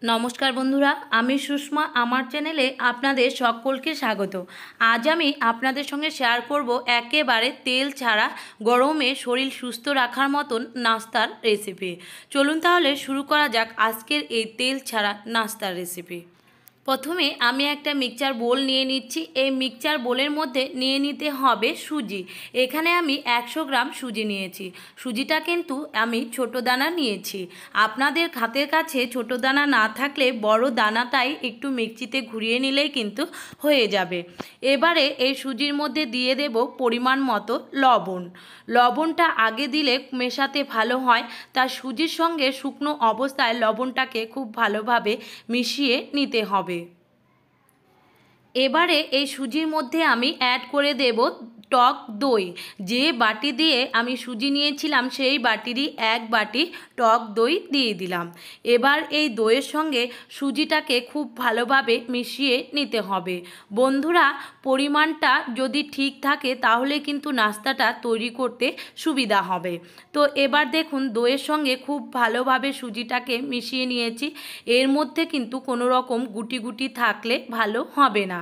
নমস্কার বন্ধুরা, আমি সুষমা। আমার চ্যানেলে আপনাদের সকলকে স্বাগত। আজ আমি আপনাদের সঙ্গে শেয়ার করব একেবারে তেল ছাড়া গরমে শরীর সুস্থ রাখার মতন নাস্তার রেসিপি। চলুন তাহলে শুরু করা যাক আজকের এই তেল ছাড়া নাস্তার রেসিপি। প্রথমে আমি একটা মিক্সচার বোল নিয়ে নিচ্ছি। এই মিক্সচার বোলের মধ্যে নিয়ে নিতে হবে সুজি। এখানে আমি 100 গ্রাম সুজি নিয়েছি। সুজিটা কিন্তু আমি ছোট দানা নিয়েছি। আপনাদের হাতের কাছে ছোট দানা না থাকলে বড় দানাটাই একটু মিক্সিতে ঘুরিয়ে নিলেই কিন্তু হয়ে যাবে। এবারে এই সুজির মধ্যে দিয়ে দেব পরিমাণ মতো লবণ। লবণটা আগে দিলে মেশাতে ভালো হয়, তার সুজির সঙ্গে শুকনো অবস্থায় লবণটাকে খুব ভালোভাবে মিশিয়ে নিতে হবে। এবারে এই সুজির মধ্যে আমি অ্যাড করে দেব টক দই। যে বাটি দিয়ে আমি সুজি নিয়েছিলাম সেই বাটিরই 1 বাটি টক দই দিয়ে দিলাম। এবার এই দইয়ের সঙ্গে সুজিটাকে খুব ভালোভাবে মিশিয়ে নিতে হবে। বন্ধুরা, পরিমাণটা যদি ঠিক থাকে তাহলে কিন্তু নাস্তাটা তৈরি করতে সুবিধা হবে। তো এবার দেখুন দইয়ের সঙ্গে খুব ভালোভাবে সুজিটাকে মিশিয়ে নিয়েছি। এর মধ্যে কিন্তু কোনো রকম গুটি গুটি থাকলে ভালো হবে না।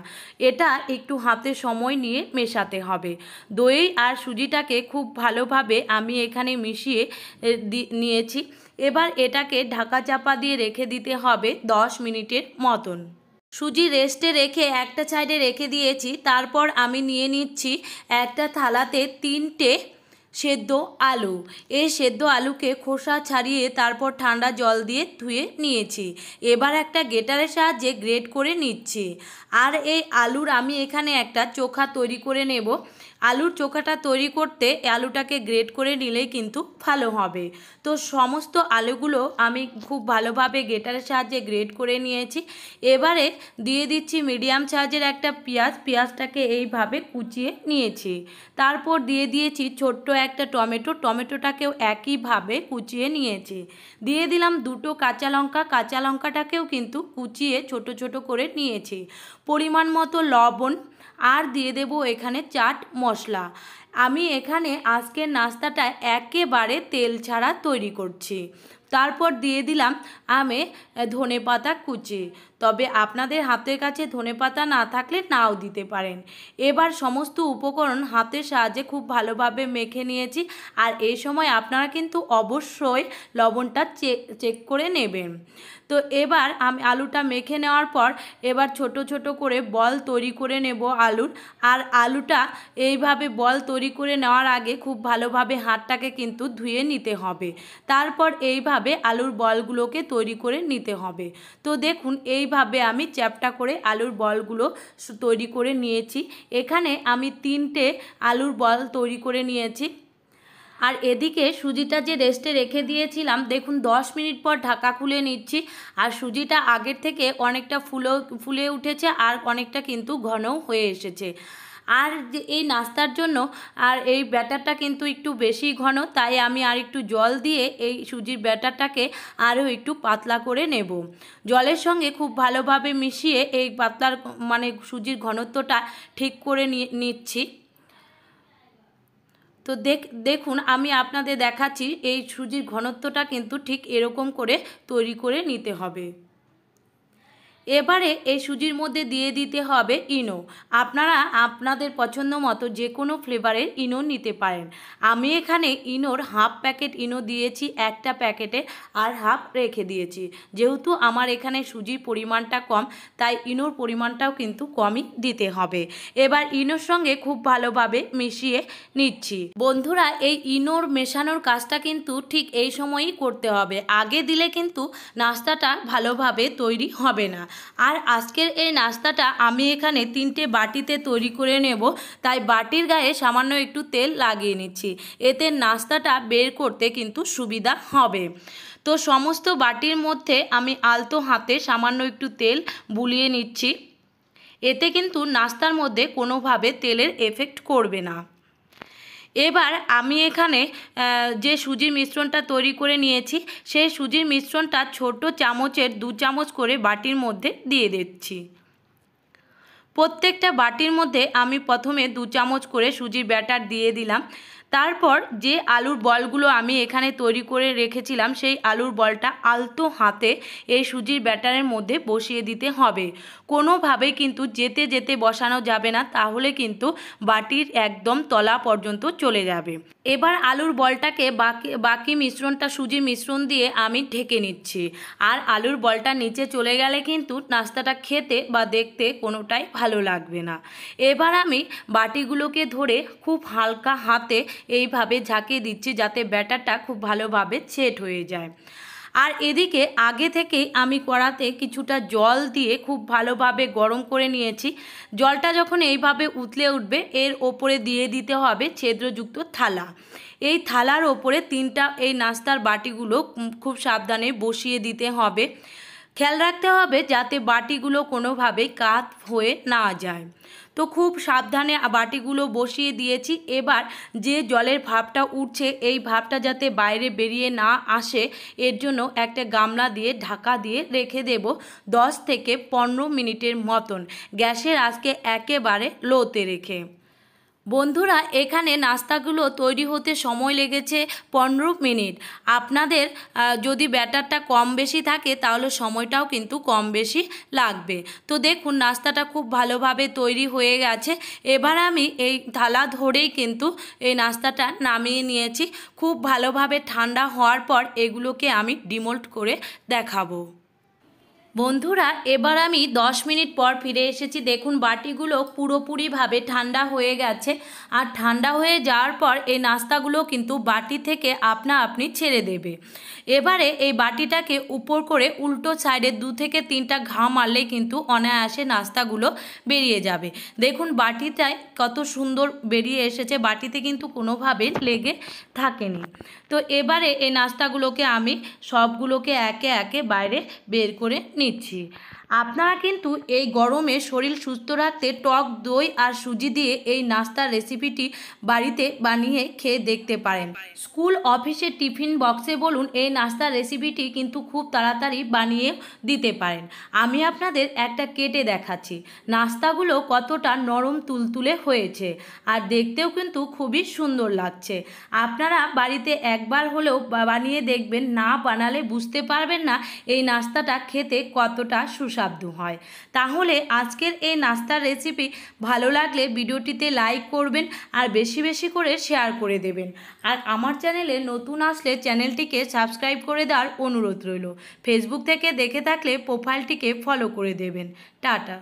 এটা একটু হাতে সময় নিয়ে মেশাতে হবে। দই আর সুজিটাকে খুব ভালোভাবে আমি এখানে মিশিয়ে নিয়েছি। এবার এটাকে ঢাকা চাপা দিয়ে রেখে দিতে হবে 10 মিনিটের মতন। সুজি রেস্টে রেখে একটা সাইডে রেখে দিয়েছি। তারপর আমি নিয়ে নিচ্ছি একটা থালাতে 3টে সেদ্ধ আলু। এই সেদ্ধ আলুকে খোসা ছাড়িয়ে তারপর ঠান্ডা জল দিয়ে ধুয়ে নিয়েছি। এবার একটা গ্রেটারের সাহায্যে গ্রেট করে নিচ্ছি। আর এই আলুর আমি এখানে একটা চোখা তৈরি করে নেব। আলুর চোখাটা তৈরি করতে আলুটাকে গ্রেট করে নিলেই কিন্তু ভালো হবে। তো সমস্ত আলুগুলো আমি খুব ভালোভাবে গ্রেটারের সাহায্যে গ্রেট করে নিয়েছি। এবারে দিয়ে দিচ্ছি মিডিয়াম সাইজের একটা পেঁয়াজ। পেঁয়াজটাকে এইভাবে কুচিয়ে নিয়েছি। তারপর দিয়ে দিয়েছি ছোট্ট একটা টমেটো। টমেটোটাকেও একইভাবে কুচিয়ে নিয়েছি। দিয়ে দিলাম 2টো কাঁচা লঙ্কা। কাঁচা লঙ্কাটাকেও কিন্তু কুচিয়ে ছোট ছোট করে নিয়েছি। পরিমাণ মতো লবণ আর দিয়ে দেব এখানে চাট মশলা। আমি এখানে আজকের নাস্তাটা একেবারে তেল ছাড়া তৈরি করছি। তারপর দিয়ে দিলাম আমি ধনেপাতা কুচি। তবে আপনাদের হাতের কাছে ধনেপাতা না থাকলে নাও দিতে পারেন। এবার সমস্ত উপকরণ হাতের সাহায্যে খুব ভালোভাবে মেখে নিয়েছি। আর এই সময় আপনারা কিন্তু অবশ্যই লবণটা চেক করে নেবেন। তো এবার আমি আলুটা মেখে নেওয়ার পর এবার ছোট ছোট করে বল তৈরি করে নেব আলুর। আর আলুটা এইভাবে বল তৈরি করে নেওয়ার আগে খুব ভালোভাবে হাতটাকে কিন্তু ধুয়ে নিতে হবে। তারপর এইভাবে আলুর বলগুলোকে তৈরি করে নিতে হবে। তো দেখুন এইভাবে আমি চ্যাপটা করে আলুর বলগুলো তৈরি করে নিয়েছি। এখানে আমি 3টে আলুর বল তৈরি করে নিয়েছি। আর এদিকে সুজিটা যে রেস্টে রেখে দিয়েছিলাম, দেখুন 10 মিনিট পর ঢাকা খুলে নিচ্ছি। আর সুজিটা আগের থেকে অনেকটা ফুলে উঠেছে আর অনেকটা কিন্তু ঘনও হয়ে এসেছে। আর যে এই নাস্তার জন্য আর এই ব্যাটারটা কিন্তু একটু বেশি ঘন, তাই আমি আর একটু জল দিয়ে এই সুজির ব্যাটারটাকে আরও একটু পাতলা করে নেব। জলের সঙ্গে খুব ভালোভাবে মিশিয়ে এই পাতলার সুজির ঘনত্বটা ঠিক করে নিচ্ছি। তো দেখুন আমি আপনাদের দেখাচ্ছি এই সুজির ঘনত্বটা কিন্তু ঠিক এরকম করে তৈরি করে নিতে হবে। এবারে এই সুজির মধ্যে দিয়ে দিতে হবে ইনো। আপনারা আপনাদের পছন্দ মতো যে কোনো ফ্লেভারের ইনো নিতে পারেন। আমি এখানে ইনোর হাফ প্যাকেট ইনো দিয়েছি একটা প্যাকেটে, আর হাফ রেখে দিয়েছি। যেহেতু আমার এখানে সুজির পরিমাণটা কম, তাই ইনোর পরিমাণটাও কিন্তু কমই দিতে হবে। এবার ইনোর সঙ্গে খুব ভালোভাবে মিশিয়ে নিচ্ছি। বন্ধুরা, এই ইনোর মেশানোর কাজটা কিন্তু ঠিক এই সময়ই করতে হবে। আগে দিলে কিন্তু নাস্তাটা ভালোভাবে তৈরি হবে না। আর আজকের এই নাস্তাটা আমি এখানে 3টে বাটিতে তৈরি করে নেব, তাই বাটির গায়ে সামান্য একটু তেল লাগিয়ে নিচ্ছি। এতে নাস্তাটা বের করতে কিন্তু সুবিধা হবে। তো সমস্ত বাটির মধ্যে আমি আলতো হাতে সামান্য একটু তেল বুলিয়ে নিচ্ছি। এতে কিন্তু নাস্তার মধ্যে কোনোভাবে তেলের এফেক্ট করবে না। এবার আমি এখানে যে সুজির মিশ্রণটা তৈরি করে নিয়েছি, সেই সুজির মিশ্রণটা ছোট চামচের 2 চামচ করে বাটির মধ্যে দিয়ে দিচ্ছি। প্রত্যেকটা বাটির মধ্যে আমি প্রথমে 2 চামচ করে সুজির ব্যাটার দিয়ে দিলাম। তারপর যে আলুর বলগুলো আমি এখানে তৈরি করে রেখেছিলাম সেই আলুর বলটা আলতো হাতে এই সুজির ব্যাটারের মধ্যে বসিয়ে দিতে হবে। কোনোভাবেই কিন্তু যেতে যেতে বসানো যাবে না, তাহলে কিন্তু বাটির একদম তলা পর্যন্ত চলে যাবে। এবার আলুর বলটাকে বাকি মিশ্রণটা সুজির মিশ্রণ দিয়ে আমি ঢেকে নিচ্ছি। আর আলুর বলটা নিচে চলে গেলে কিন্তু নাস্তাটা খেতে বা দেখতে কোনোটাই ভালো লাগবে না। এবার আমি বাটিগুলোকে ধরে খুব হালকা হাতে এইভাবে ঝাঁকিয়ে দিচ্ছি যাতে ব্যাটারটা খুব ভালোভাবে সেট হয়ে যায়। আর এদিকে আগে থেকেই আমি কড়াতে কিছুটা জল দিয়ে খুব ভালোভাবে গরম করে নিয়েছি। জলটা যখন এইভাবে উতলে উঠবে এর ওপরে দিয়ে দিতে হবে ছিদ্রযুক্ত থালা। এই থালার ওপরে 3টা এই নাস্তার বাটিগুলো খুব সাবধানে বসিয়ে দিতে হবে। খেয়াল রাখতে হবে যাতে বাটিগুলো কোনোভাবেই কাত হয়ে না যায়। তো খুব সাবধানে বাটিগুলো বসিয়ে দিয়েছি। এবার যে জলের ভাপটা উঠছে এই ভাপটা যাতে বাইরে বেরিয়ে না আসে এর জন্য একটা গামলা দিয়ে ঢাকা দিয়ে রেখে দেব 10 থেকে 15 মিনিটের মতন, গ্যাসের আঁচকে একেবারে লোতে রেখে। বন্ধুরা, এখানে নাস্তাগুলো তৈরি হতে সময় লেগেছে 15 মিনিট। আপনাদের যদি ব্যাটারটা কম বেশি থাকে তাহলে সময়টাও কিন্তু কম বেশি লাগবে। তো দেখুন নাস্তাটা খুব ভালোভাবে তৈরি হয়ে গেছে। এবার আমি এই থালা ধরেই কিন্তু এই নাস্তাটা নামিয়ে নিয়েছি। খুব ভালোভাবে ঠান্ডা হওয়ার পর এগুলোকে আমি ডিমোল্ড করে দেখাবো। বন্ধুরা, এবার আমি 10 মিনিট পর ফিরে এসেছি। দেখুন বাটিগুলো পুরোপুরিভাবে ঠান্ডা হয়ে গেছে। আর ঠান্ডা হয়ে যাওয়ার পর এই নাস্তাগুলো কিন্তু বাটি থেকে আপনা আপনি ছেড়ে দেবে। এবারে এই বাটিটাকে উপর করে উল্টো সাইডে 2 থেকে 3টা ঘা মারলেই কিন্তু অনায়াসে নাস্তাগুলো বেরিয়ে যাবে। দেখুন বাটিটায় কত সুন্দর বেরিয়ে এসেছে, বাটিতে কিন্তু কোনোভাবে লেগে থাকেনি। তো এবারে এই নাস্তাগুলোকে আমি সবগুলোকে একে একে বাইরে বের করে নিচ্ছি। আপনারা কিন্তু এই গরমে শরীর সুস্থ রাখতে টক দই আর সুজি দিয়ে এই নাস্তার রেসিপিটি বাড়িতে বানিয়ে খেয়ে দেখতে পারেন। স্কুল অফিসে টিফিন বক্সে বলুন এই নাস্তার রেসিপিটি কিন্তু খুব তাড়াতাড়ি বানিয়ে দিতে পারেন। আমি আপনাদের একটা কেটে দেখাচ্ছি নাস্তাগুলো কতটা নরম তুলতুলে হয়েছে আর দেখতেও কিন্তু খুবই সুন্দর লাগছে। আপনারা বাড়িতে একবার হলেও বানিয়ে দেখবেন, না বানালে বুঝতে পারবেন না এই নাস্তাটা খেতে কতটা সুস্বাদু হয়। তাহলে আজকের এই নাস্তার রেসিপি ভালো লাগলে ভিডিওটিতে লাইক করবেন আর বেশি বেশি করে শেয়ার করে দেবেন। আর আমার চ্যানেলে নতুন আসলে চ্যানেলটিকে সাবস্ক্রাইব করে দেওয়ার অনুরোধ রইল। ফেসবুক থেকে দেখে থাকলে প্রোফাইলটিকে ফলো করে দেবেন। টাটা।